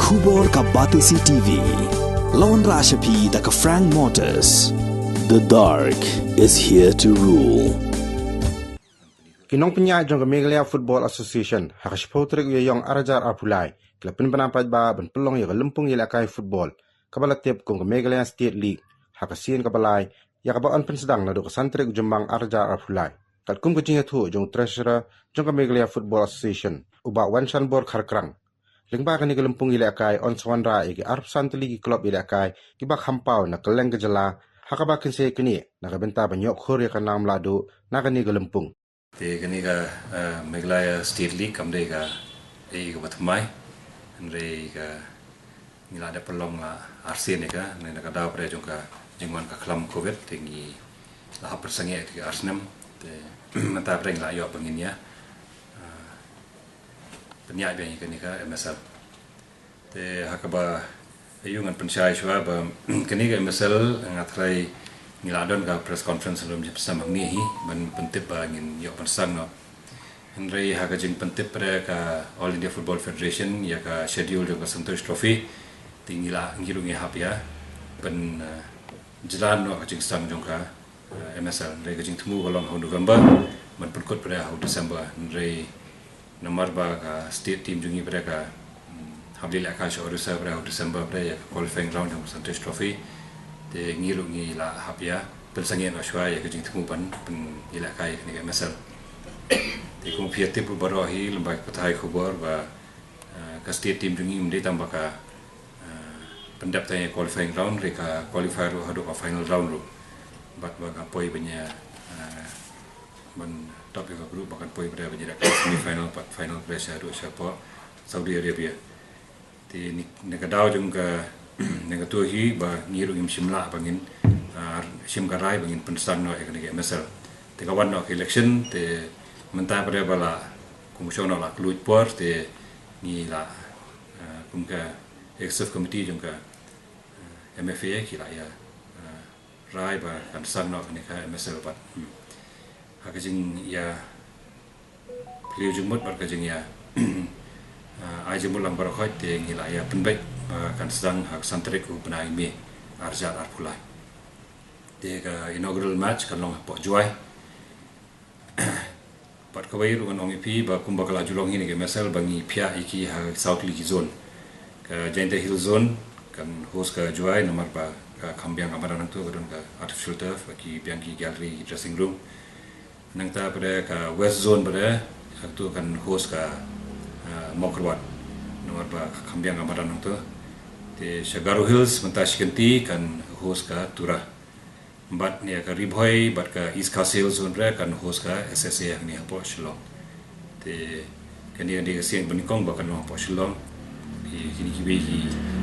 Khubor ka Batisi TV. Lawan Rashapi da ka Frank Motors. The dark is here to rule. Kinong penya jong Meghalaya Football Association hakashpotrik yong arajar apulai klapin penampat ba ben pelong ya lempung ya lakai football kabala tip kong Meghalaya State League hakasin kabalai ya kabaan pensedang na do kasantrik jembang arajar apulai kat kum kucing tu jong treasurer jong Meghalaya Football Association uba wanshan bor kharkrang lingba kani lempung ya lakai on swanra ya arp santli ki club ya lakai ki ba khampau na keleng gejala hakaba kinse kini na kabenta banyok khor ya kanam ladu na kani lempung Te kani ka Meghalaya State League kamde ka ka batamai andre ka ngila ada pelong la RC ni ka ne ka daw pre jong ka jingwan ka klam covid tingi la persange ti Arsenal te mata pre ngila yo pengin ya penya be kani ka MSL te hakaba ayungan pensyai shwa ba kani ka MSL ngatrai Niladon ka press conference sebelum bersama ni ban pentip ba ngin yo pensang no Henry ha ka jing pentip pre ka All India Football Federation ya ka schedule jo ka Santosh Trophy tingila ngirungi hap ya ban jalan no ka jing sang jong ka MSL Henry ka jing temu kolong November ban perkut pre ha December Henry nomor ba ka state team jungi pre ka habdil akash orusa pre ha December pre ya qualifying round jong Santosh Trophy te ngirungi la hapya pensangin aswa ya kejing temu pan ila kai ni MSL te kum piati pu barahi lembai patai khubor ba ka state team jungi mde tambah ka pendap tanya qualifying round reka qualifier hadu ka final round ru bat ba ka poi banya ban top ka group bahkan poi pada banya semi final final pressure ru siapa Saudi Arabia te ni ka daw jung ka nega tu hi ba ngiru im simla bangin sim garai bangin pensan no ekni MSL te kawan no election te menta pada bala komisioner la kluit por te ni la kumka executive committee jungka MFA ki la ya rai ba kan san no ni ka MSL bat hakajing ya pliu jumut bar kajing ya ai jumul lambar khoi te ni la ya penbaik kan sedang hak santrik ku benai mi arjat arpulai dia ka inaugural match kan long pok juai pat kawai ru kan ong pi ba kum bakal ajulong ni ke mesel bangi pia iki ha South League zone ka Jainta Hill zone kan host ka juai nomor ba ka kambiang amaran tu kadon ka artificial turf bagi biangki gallery dressing room nang ta pada ka west zone pada tu kan host ka Mokrwat nomor ba kambiang amaran tu te Shagaru Hills mentash kenti kan host ka Tura bat ni ka Ribhoi bat ka East Castle zone re kan host ka SSA ni hapo Shillong te kan dia di siang benikong ba kan hapo Shillong kini kibi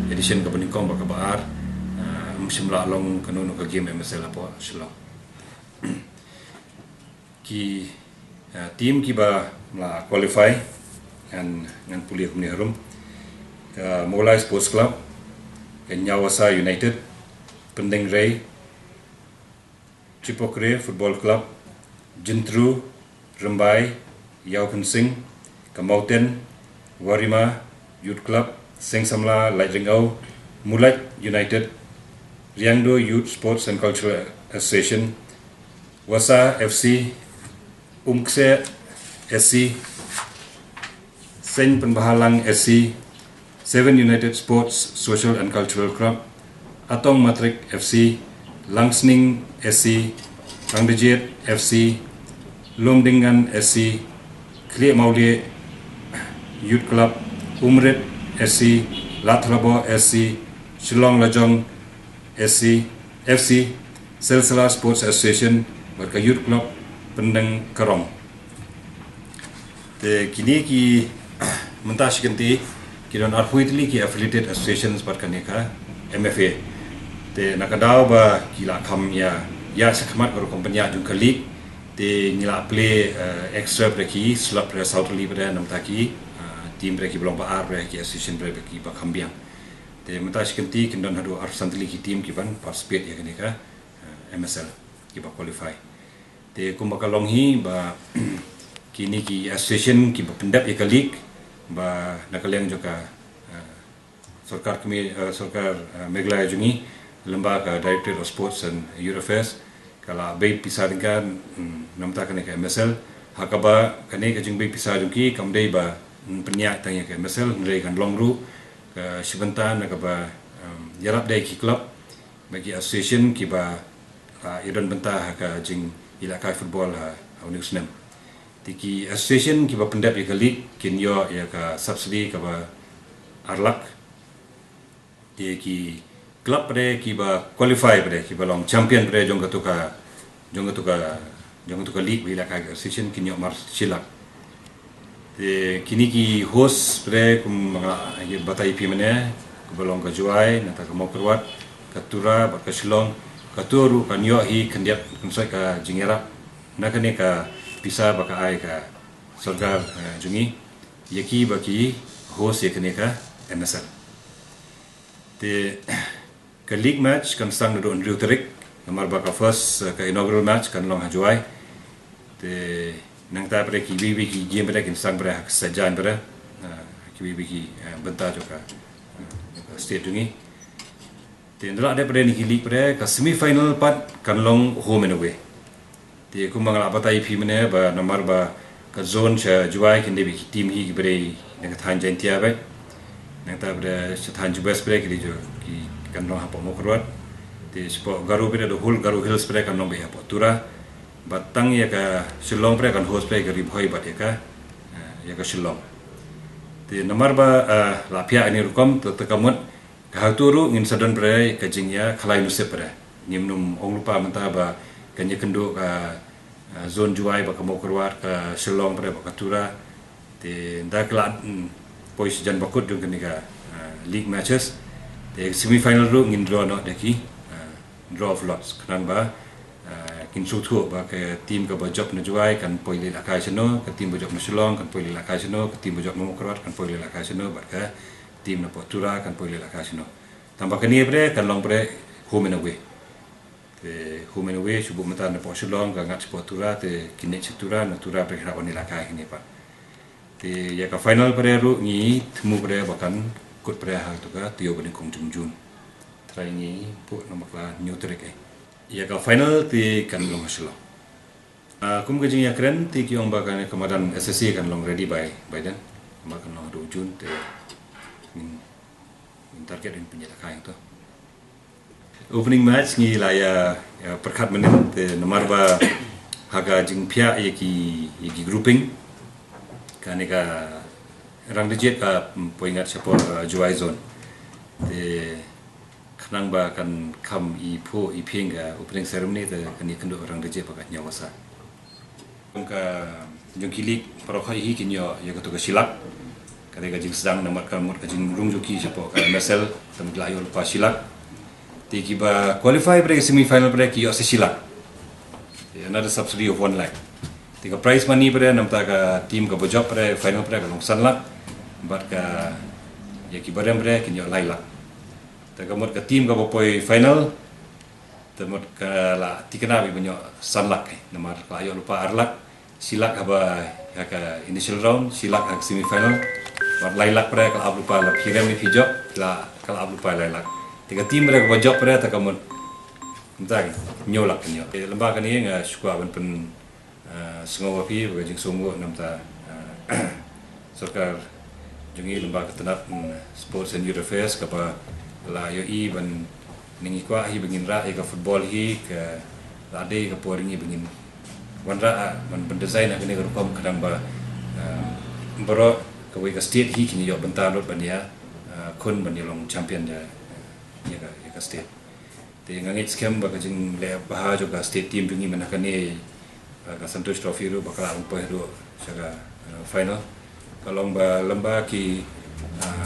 edition ka benikong ba ka baar simla long kanunu ka game MSL hapo Shillong ki team ki ba la qualify ngan puli kumni harum ka Molai Sports Club Nyawasa United, Pending Ray, Chipokre Football Club, Jintru, Rambai, Yaukan Singh, Kamauten, Warima Youth Club, Seng Samla Light Ringau, Mulat United, Riangdo Youth Sports and Cultural Association, Wasa FC, Umkse SC, Seng Penbahalang SC, Seven United Sports Social and Cultural Club, Atong Matrik FC, Langsning SC, Rangdejet FC, Lomdingan SC, Kli Maulie Youth Club, Umrit SC, Latrabo SC, Shillong Lajong SC, FC, Selsala Sports Association, Barka Youth Club, Pendang Karong. Te kini ki mentash ganti kiron arhuitli ki affiliated associations par kaneka MFA te nakadaw ba kila kham ya sakmat ro kompanya jung kalik te ngila play extra breki slot pre South League pre nam taki team breki belum ba ar breki association breki ba khambiang te matash kanti kindon hadu ar santli ki team ki ban participate ya kaneka MSL ki ba qualify te kumbakalong hi ba kini ki association ki ba pendap ya kalik ba nakaliang juga Sarkar kami Sarkar Meghalaya Jungi lembaga Directorate of Sports and Youth Affairs kala bay pisah dengan namta kene ke MSL hakaba kene ke jing bay pisah jungki kamdei ba penyak tanya ke MSL ndai kan longru ke sebentar nakaba yarap dai ki club bagi association ki ba idon bentah ka jing ilakai football Union Senem tiki association ki ba pendap ya league kin yo ya ka subsidy ka ba arlak dia ki club pada ki ba qualify pada ki ba long champion pada jong katuka league bila ka association kin yo mar silak de kini ki host pada kum ya batai pi mane ku ba long ka juai nata ka mokrwat katura ba ka silong katuru kan yo hi kandiat kunsai ka jingera nakane ka bisa ba ka ai ka Sarkar Jungi yaki baki host ya kene ka MSL the league match kan sang do Andrew Tarik nomor baka first ka inaugural match kan long hajuai the nang ta pre ki bibi ki game pada kan sang pada sajan pada ki bibi ki benta juga state Jungi the ndala ada pada ni league pada ka semi final part kan long home and away the kumang abatai phi mane ba nomor ba ka zone cha juai kin debi team hi bre nang than jantia ba nang ta bre than jubes bre ki jo ki kan no hapo mokrot te spo garu bre do hul garu hills bre kan no be hapo tura batang ya ka Shillong bre kan host bre gari bhoi bat ya ka Shillong te nomor ba la pia ani rukom to takamut ka turu ngin sadon bre ka jingya khalai nusep bre nimnum ong lupa menta ba kanya kendo ka zone juai ba kamo kerwat ka Shillong pada ba katura te nda kala pois jan bakut dung kenika league matches te semi final ru ngin draw no deki draw of lots kanang ba kin sutu ba ka team ka ba job na juai kan poile la kai seno ka team ba job na Shillong kan poile la kai seno ka team ba job na kerwat kan poile la kai seno ba ka team na potura kan poile la kai seno tambah kani bre kan long bre home and away te home and away subuh mata na po Shillong ka ngat sportura te kinet sportura natura pre hra oni lakai ni pa te ya ka final pre ru ni temu pre bakan kut pre ha tu ka tio bani kong jungjun trai ni pu nomor la new trick ya ka final te kan long Shillong kum gajing ya keren te ki ong bakan kemadan SSC kan long ready by then makan long do jun te min target in punya lakai tu opening match ni lah ya perkat menit nomor ba haga jing pia yaki grouping kan ka rang digit ka poingat siapa juai zone te kanang ba kan kam i po i pinga opening ceremony te kan kendo rang digit pakat nyawasa ka jong kilik parokhai hi kinyo ya ka to ka silak kare ka jing sedang nomor ka mot ka jing rungjuki siapa ka MSL tem glayo pa silak tiki ba qualify pada semi final pada ki yose silak another subsidy of 1 lakh tika prize money pada namta ka team ka bojok pada final pada ka longsan lak bat ka ya ki barem pada ki yo lai lak ta kamot ka team ka bopoi final temot ka la tikana bi banyo san lak namar ka ayo lupa arlak silak ba ya ka initial round silak ka semi final bat lai lak pada ka lupa la kirem ni fijo la ka lupa lai lak tiga tim mereka bojok pada tak kamu entah nyolak nyo lembaga ni nga syukwa pen sengawa pi bagi sungguh namta Sarkar Jungi lembaga tenat sports and youth affairs kapa la yo i ban ningi kwa hi bengin ra ka football hi ke lade ka poringi bengin wanra man design agni ka rukom kadang ba baro ka we ka state hi kini yo bentar rot bania kun ban long champion ya ya ka state te ngangit scam ba ka jing le bah jo ka state team bingi manakane ka Santosh Trophy ru bakala umpa ru saga final kalong ba lamba ki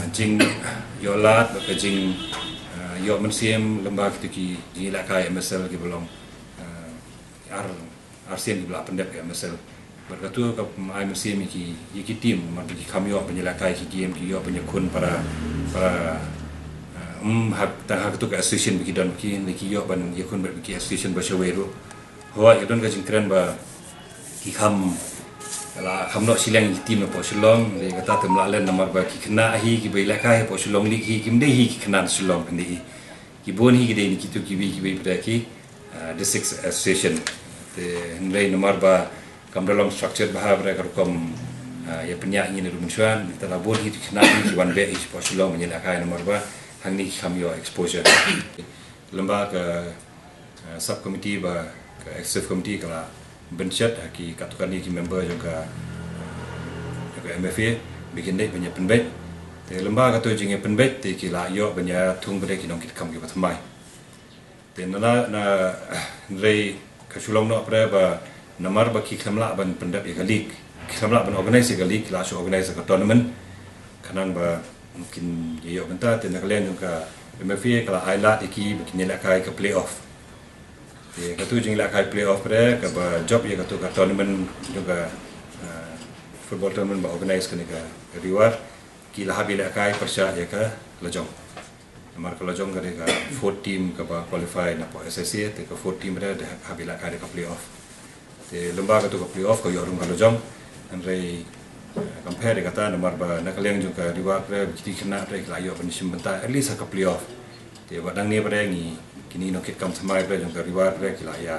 jing yolat ba ka jing yo mensiem lamba ki jila ka MSL ki belong arsian ki bla pendek MSL berkatu ka ai mensiem ki team ma ki kamyo penjela kai ki game ki yo penyekun para hak tu ke association bagi don bagi neki yo ban yakun bagi association ba shaweru hoa yodon ka jingkran ba ki kham Kalau kamu silang tim na po Shillong, dia kata temlalan nomor bagi kena hi ki baila kai po Shillong lik hi kim dei hi ki kena Shillong kendi ki bon hi ki dei ni kitu ki bi pada ki district association te ndai nomor ba kam dalam structure bah mereka kom ya penyak ni rumun suan kita bon hi kena hi ki wan be hi po Shillong menyela kai nomor ba hang ni kam yo exposure lembaga subcommittee ba executive committee kala bencet ki katukan ni ki member juga MFA bikin dek banyak penbet te lembaga tu jinge penbet te ki la yo banyak tung bere ki nong kit kam ki patmai te na rei ka Shillong no pra ba namar ba ki khamla ban pendap ya galik khamla ban organize ya galik la so organize ka tournament kanang ba mungkin yo benta te na kalian juga MFA kala ailat ki bikin la kai ka playoff katu jing la kai playoff pre ka ba job ye katu ka tournament juga football tournament ba organize kene ka reward ki la habi la kai persya ye ka lajong amar ka lajong gare ka 4 team ka ba qualify na po SSC te ka 4 team re de habi la kai ka playoff te lembaga tu ka playoff ko yorum ka lajong andre compare kata nomor ba na kaleng juga reward pre ki kena pre la yo ban simbenta at least ka playoff te ba dang ni pre ni kini no kit kam samai pre jong riward pre kila ya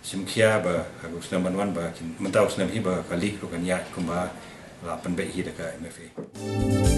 simkhia ba agus number 1 ba kin mentau snam hi ba kali ro kan ya kumba la pen be hi da ka MFA